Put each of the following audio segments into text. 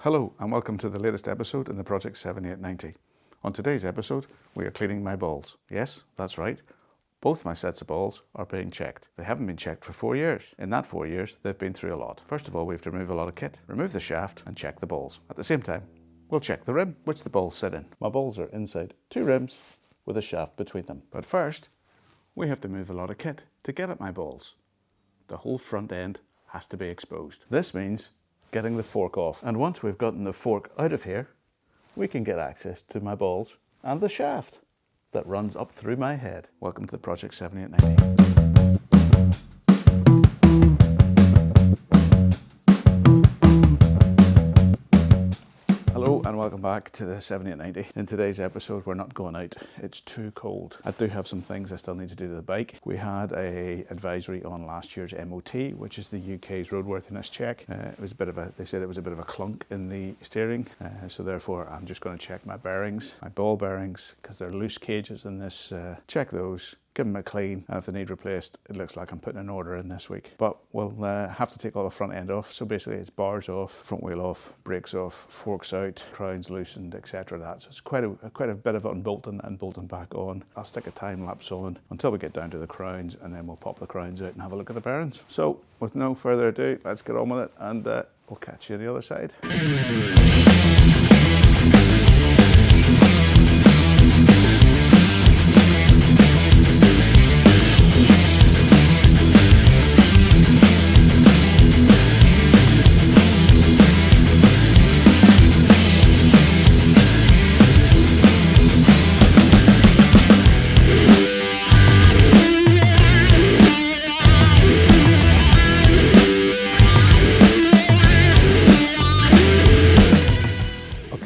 Hello and welcome to the latest episode in the Project 7890. On today's episode, we are cleaning my balls. Yes, that's right. Both my sets of balls are being checked. They haven't been checked for 4 years. In that 4 years, they've been through a lot. First of all, we have to remove a lot of kit, remove the shaft and check the balls. At the same time, we'll check the rim, which the balls sit in. My balls are inside 2 rims with a shaft between them. But first, we have to move a lot of kit to get at my balls. The whole front end has to be exposed. This means getting the fork off. And once we've gotten the fork out of here, we can get access to my balls and the shaft that runs up through my head. Welcome to the Project 7890. Hello and welcome back to the 7890. In today's episode, we're not going out. It's too cold. I do have some things I still need to do to the bike. We had an advisory on last year's MOT, which is the UK's roadworthiness check. They said it was a bit of a clunk in the steering, so therefore I'm just going to check my bearings, my ball bearings, because they're loose cages in this. Check those. Give them a clean, and if they need replaced, it looks like I'm putting an order in this week. But we'll have to take all the front end off. So basically it's bars off, front wheel off, brakes off, forks out, crowns loosened, etc. So it's quite a bit of unbolting and bolting back on. I'll stick a time lapse on until we get down to the crowns, and then we'll pop the crowns out and have a look at the bearings. So with no further ado, let's get on with it, and we'll catch you on the other side.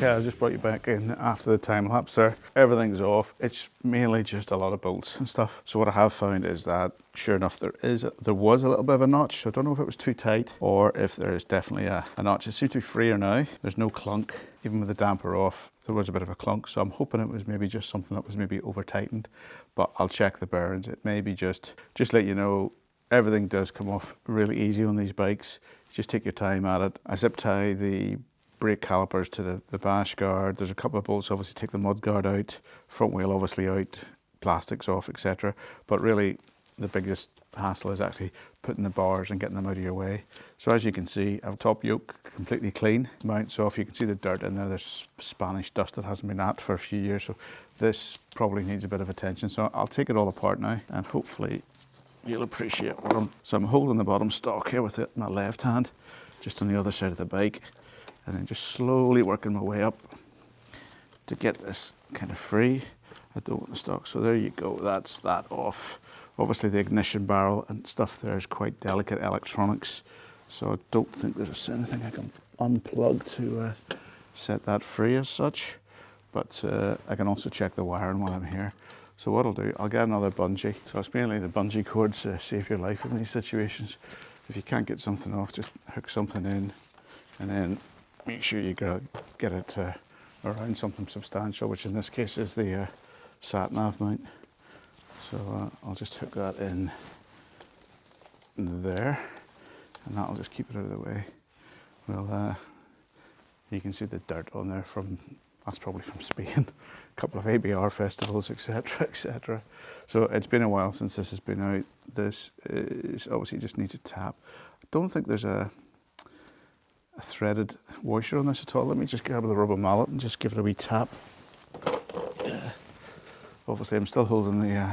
I just brought you back in after the time lapse there. Everything's off. It's mainly just a lot of bolts and stuff. So what I have found is that, sure enough, there was a little bit of a notch. So I don't know if it was too tight or if there is definitely a notch. It seems to be freer now. There's no clunk. Even with the damper off, there was a bit of a clunk. So I'm hoping it was maybe just something that was maybe over tightened. But I'll check the bearings. It may be just let you know, everything does come off really easy on these bikes. Just take your time at it. I zip tie the brake calipers to the bash guard. There's a couple of bolts, obviously take the mud guard out, front wheel obviously out, plastics off, etc. But really the biggest hassle is actually putting the bars and getting them out of your way. So as you can see, I've top yoke completely clean, mounts off. You can see the dirt in there. There's Spanish dust that hasn't been at for a few years, so this probably needs a bit of attention. So I'll take it all apart now, and hopefully you'll appreciate what I'm holding the bottom stock here with my left hand, just on the other side of the bike, and then just slowly working my way up to get this kind of free. I don't want the stock, so there you go, that's that off. Obviously the ignition barrel and stuff there is quite delicate electronics, so I don't think there's anything I can unplug to set that free as such, but I can also check the wiring while I'm here. So what I'll do, I'll get another bungee. So it's mainly the bungee cords save your life in these situations. If you can't get something off, just hook something in, and then make sure you get it around something substantial, which in this case is the sat-nav mount. So I'll just hook that in there, and that'll just keep it out of the way. Well, you can see the dirt on there that's probably from Spain, a couple of ABR festivals, etc, etc. So it's been a while since this has been out. This is obviously just needs a tap. I don't think there's a threaded washer on this at all. Let me just grab the rubber mallet and just give it a wee tap. Obviously I'm still holding the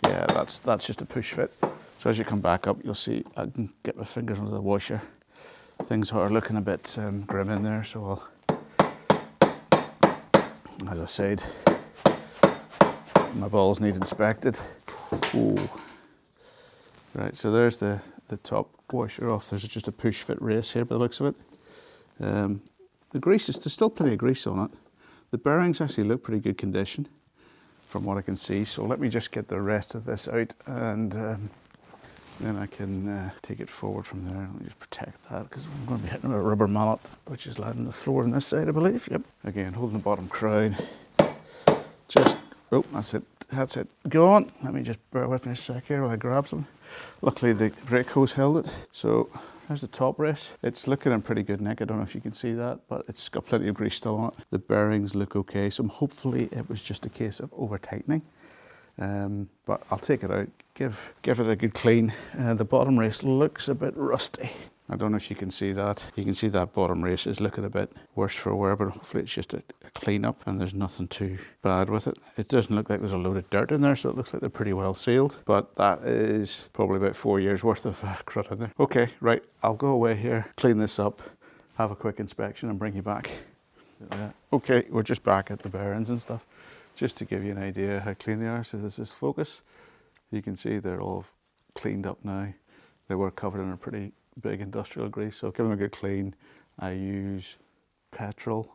yeah, that's just a push fit. So as you come back up, you'll see I can get my fingers under the washer. Things are looking a bit grim in there, so as I said, my balls need inspected. Ooh. Right, so there's the top washer off. There's just a push fit race here by the looks of it. The grease there's still plenty of grease on it. The bearings actually look pretty good condition from what I can see. So let me just get the rest of this out, and then I can take it forward from there. Let me just protect that, because I'm going to be hitting a rubber mallet, which is lying on the floor on this side, I believe. Yep. Again, holding the bottom crown, just Oh, that's it. That's it. Go on. Let me just bear with me a sec here while I grab some. Luckily, the brake hose held it. So there's the top race. It's looking in pretty good nick. I don't know if you can see that, but it's got plenty of grease still on it. The bearings look okay. So hopefully it was just a case of over tightening. But I'll take it out, give it a good clean. The bottom race looks a bit rusty. I don't know if you can see that. You can see that bottom race is looking a bit worse for wear, but hopefully it's just a clean up and there's nothing too bad with it. It doesn't look like there's a load of dirt in there, so it looks like they're pretty well sealed, but that is probably about 4 years worth of crud in there. Okay, right, I'll go away here, clean this up, have a quick inspection and bring you back. Okay, we're just back at the bearings and stuff, just to give you an idea how clean they are. So this is focus. You can see they're all cleaned up now. They were covered in a pretty big industrial grease, so give them a good clean. I use petrol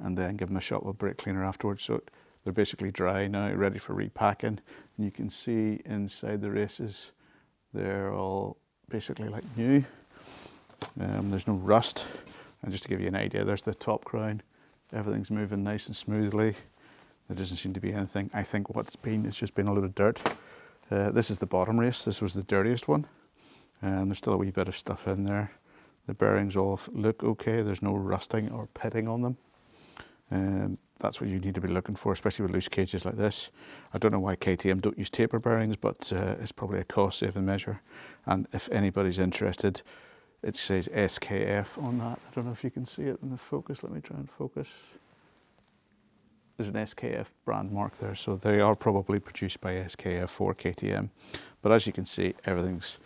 and then give them a shot with brake cleaner afterwards, so they're basically dry now, ready for repacking. And you can see inside the races, they're all basically like new. There's no rust. And just to give you an idea, there's the top crown. Everything's moving nice and smoothly. There doesn't seem to be anything. I think what's been, it's just been a load of dirt. This is the bottom race. This was the dirtiest one. There's still a wee bit of stuff in there. The bearings all look okay. There's no rusting or pitting on them. That's what you need to be looking for, especially with loose cages like this. I don't know why KTM don't use taper bearings, but it's probably a cost-saving measure. And if anybody's interested, it says SKF on that. I don't know if you can see it in the focus. Let me try and focus. There's an SKF brand mark there, so they are probably produced by SKF for KTM. But as you can see, everything's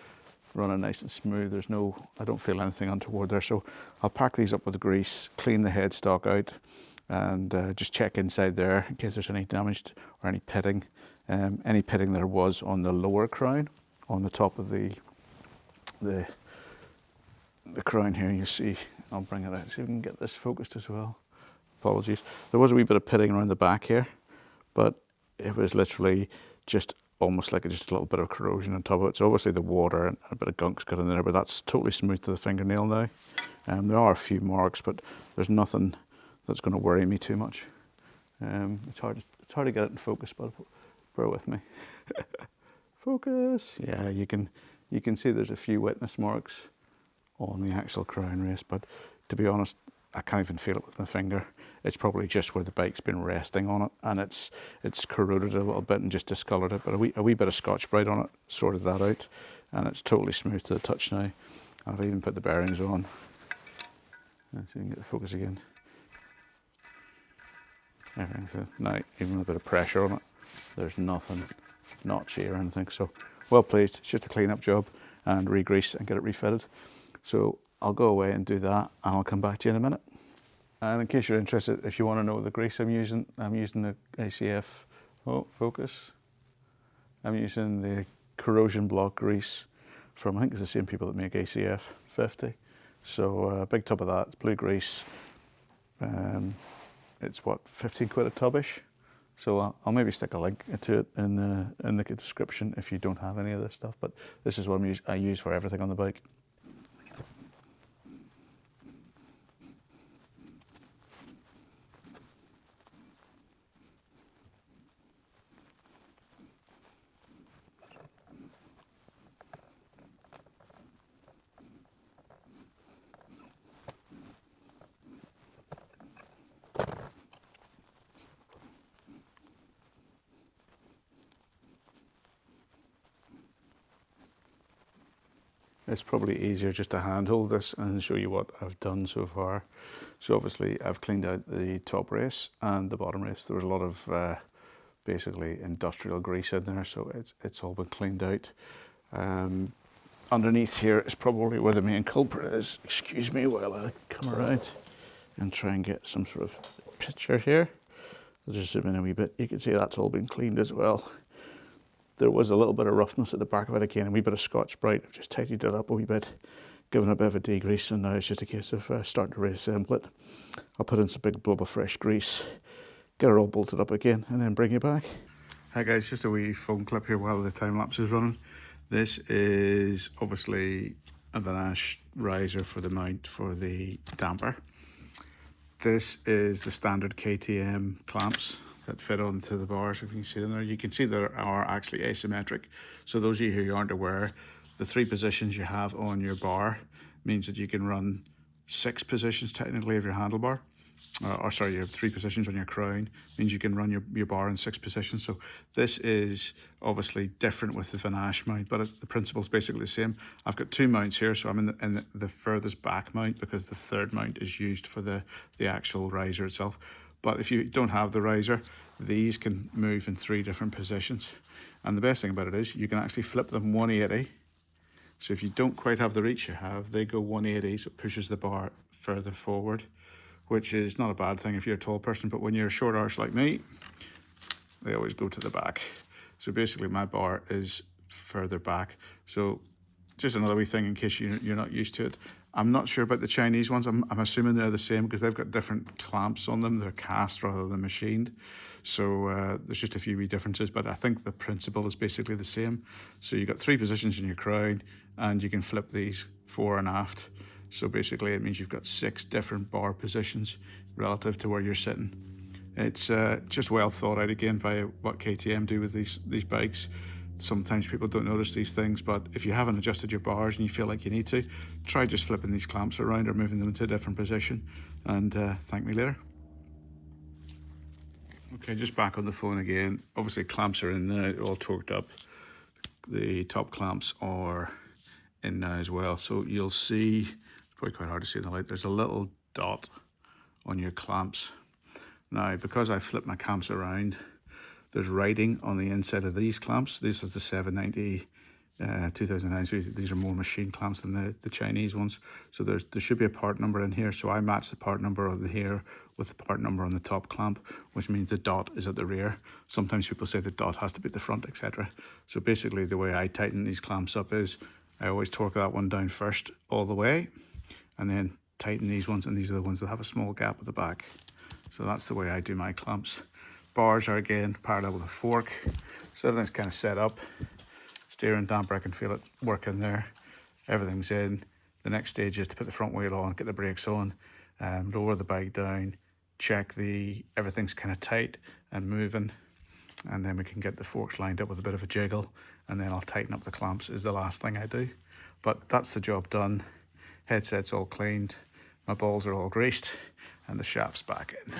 running nice and smooth. There's no, I don't feel anything untoward there. So I'll pack these up with the grease, clean the headstock out, and just check inside there in case there's any damage or any pitting. Any pitting there was on the lower crown, on the top of the crown here. You see, I'll bring it out so you can get this focused as well. Apologies. There was a wee bit of pitting around the back here, but it was literally just almost like just a little bit of corrosion on top of it. So obviously the water and a bit of gunk's got in there, but that's totally smooth to the fingernail now. There are a few marks, but there's nothing that's going to worry me too much. It's hard to get it in focus, but bear with me. Focus. Yeah, you can see there's a few witness marks on the actual crown race, but to be honest, I can't even feel it with my finger. It's probably just where the bike's been resting on it, and it's corroded a little bit and just discoloured it. But a wee bit of Scotch-Brite on it sorted that out, and it's totally smooth to the touch now. I've even put the bearings on, so you can get the focus again. Everything's now, even a bit of pressure on it. There's nothing notchy or anything. So well pleased. It's just a clean-up job and re-grease and get it refitted. So I'll go away and do that, and I'll come back to you in a minute. And in case you're interested, if you want to know the grease I'm using the ACF, focus. I'm using the corrosion block grease from, I think it's the same people that make ACF 50. So a big tub of that, it's blue grease. It's what, 15 quid a tubish. So I'll maybe stick a link to it in the description if you don't have any of this stuff. But this is what I use for everything on the bike. It's probably easier just to handhold this and show you what I've done so far. So obviously I've cleaned out the top race and the bottom race. There was a lot of basically industrial grease in there, so it's all been cleaned out. Underneath here is probably where the main culprit is. Excuse me while I come around and try and get some sort of picture here. I'll just zoom in a wee bit. You can see that's all been cleaned as well. There was a little bit of roughness at the back of it again, a wee bit of Scotch-Brite. I've just tidied it up a wee bit, given a bit of a degrease, and now it's just a case of starting to reassemble it. I'll put in some big blob of fresh grease, get it all bolted up again, and then bring it back. Hi guys, just a wee phone clip here while the time lapse is running. This is obviously a Vanache riser for the mount for the damper. This is the standard KTM clamps. that fit onto the bars, if you can see them there. You can see they are actually asymmetric. So those of you who aren't aware, the 3 positions you have on your bar means that you can run 6 positions technically of your handlebar. Or sorry, you have 3 positions on your crown, means you can run your bar in 6 positions. So this is obviously different with the Vanache mount, but the principle is basically the same. I've got 2 mounts here, so I'm in the furthest back mount because the 3rd mount is used for the actual riser itself. But if you don't have the riser, these can move in 3 different positions. And the best thing about it is you can actually flip them 180. So if you don't quite have the reach you have, they go 180, so it pushes the bar further forward, which is not a bad thing if you're a tall person, but when you're a short arse like me, they always go to the back. So basically my bar is further back. So just another wee thing in case you're not used to it. I'm not sure about the Chinese ones. I'm assuming they're the same because they've got different clamps on them. They're cast rather than machined. So there's just a few wee differences, but I think the principle is basically the same. So you've got 3 positions in your crown and you can flip these fore and aft. So basically it means you've got 6 different bar positions relative to where you're sitting. It's just well thought out again by what KTM do with these bikes. Sometimes people don't notice these things, but if you haven't adjusted your bars and you feel like you need to, try just flipping these clamps around or moving them to a different position, and thank me later. Okay, just back on the phone again. Obviously clamps are in now, all torqued up. The top clamps are in now as well. So you'll see, it's probably quite hard to see in the light, there's a little dot on your clamps. Now, because I flipped my clamps around, there's writing on the inside of these clamps. This is the 790 2009, so these are more machine clamps than the Chinese ones. So there should be a part number in here. So I match the part number on here with the part number on the top clamp, which means the dot is at the rear. Sometimes people say the dot has to be at the front, etc. So basically the way I tighten these clamps up is I always torque that one down first all the way, and then tighten these ones, and these are the ones that have a small gap at the back. So that's the way I do my clamps. Bars are again parallel with a fork, so everything's kind of set up. Steering damper, I can feel it working there. Everything's in. The next stage is to put the front wheel on, get the brakes on, lower the bike down, check everything's kind of tight and moving, and then we can get the forks lined up with a bit of a jiggle, and then I'll tighten up the clamps is the last thing I do. But that's the job done. Headset's all cleaned, my balls are all greased, and the shaft's back in.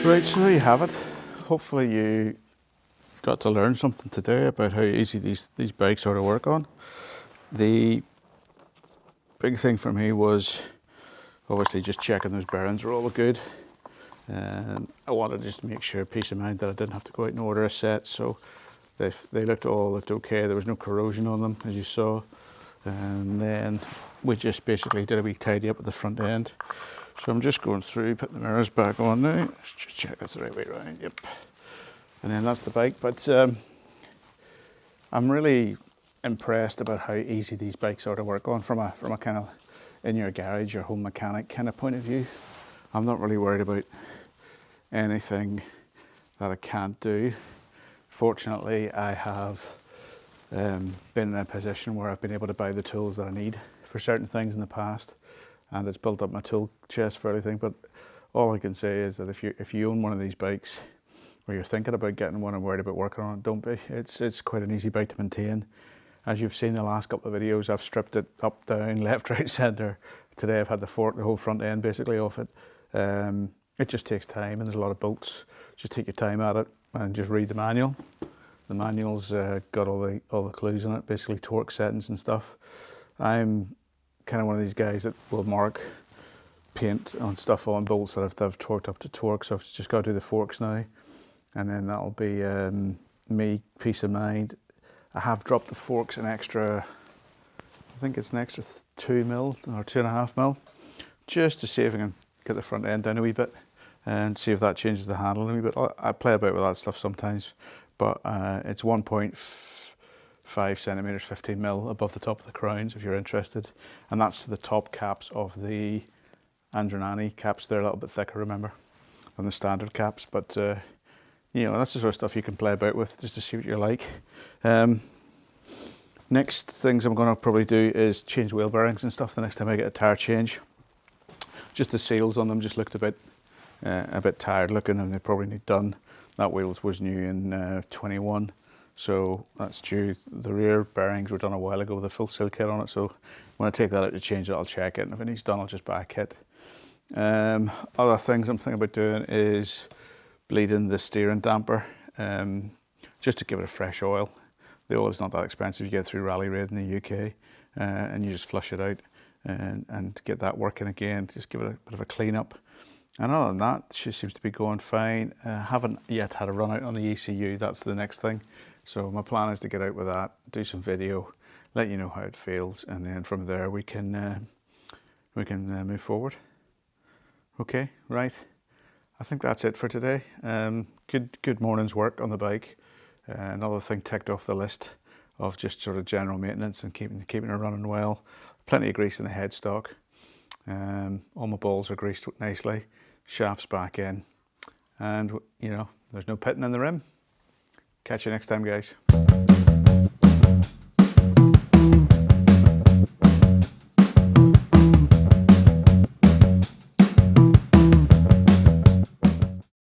Right, so there you have it. Hopefully you got to learn something today about how easy these bikes are to work on. The big thing for me was obviously just checking those bearings were all good. And I wanted just to make sure, peace of mind, that I didn't have to go out and order a set. So They looked okay. There was no corrosion on them, as you saw. And then we just basically did a wee tidy up at the front end. So I'm just going through, putting the mirrors back on now. Let's just check that's the right way around. Yep. And then that's the bike. But I'm really impressed about how easy these bikes are to work on from a kind of in your garage, your home mechanic kind of point of view. I'm not really worried about anything that I can't do. Fortunately, I have been in a position where I've been able to buy the tools that I need for certain things in the past, and it's built up my tool chest for everything. But all I can say is that if you own one of these bikes, or you're thinking about getting one and worried about working on it, don't be. It's quite an easy bike to maintain. As you've seen the last couple of videos, I've stripped it up, down, left, right, centre. Today I've had to fork the whole front end basically off it. It just takes time, and there's a lot of bolts. Just take your time at it and just read the manual. The manual's got all the clues in it, basically torque settings and stuff. I'm kind of one of these guys that will mark paint on stuff on bolts that I've torqued up to torque, so I've just got to do the forks now, and then that'll be me peace of mind. I have dropped the forks an extra, I think it's an extra 2 mil or 2.5 mil, just to see if I can get the front end down a wee bit and see if that changes the handle a wee bit. I play about with that stuff sometimes, but it's 1.5 centimeters, 15 mil above the top of the crowns if you're interested, and that's the top caps of the Andronani caps. They're a little bit thicker, remember, than the standard caps, but you know, that's the sort of stuff you can play about with just to see what you like. Next things I'm going to probably do is change wheel bearings and stuff the next time I get a tyre change. Just the seals on them just looked a bit tired looking, and they probably need done. That wheels was new in 21, so that's due. The rear bearings were done a while ago with a full seal kit on it, so when I take that out to change it, I'll check it, and if it needs done, I'll just buy a kit. Other things I'm thinking about doing is bleeding the steering damper, just to give it a fresh oil. The oil is not that expensive. You get through Rally Raid in the UK, and you just flush it out and get that working again. Just give it a bit of a clean up. And other than that, she seems to be going fine. Haven't yet had a run out on the ECU. That's the next thing. So my plan is to get out with that, do some video, let you know how it feels, and then from there we can move forward. Okay, right. I think that's it for today. Good morning's work on the bike. Another thing ticked off the list of just sort of general maintenance and keeping it running well. Plenty of grease in the headstock. All my balls are greased nicely. Shaft's back in, and you know, there's no pitting in the rim. Catch you next time, guys.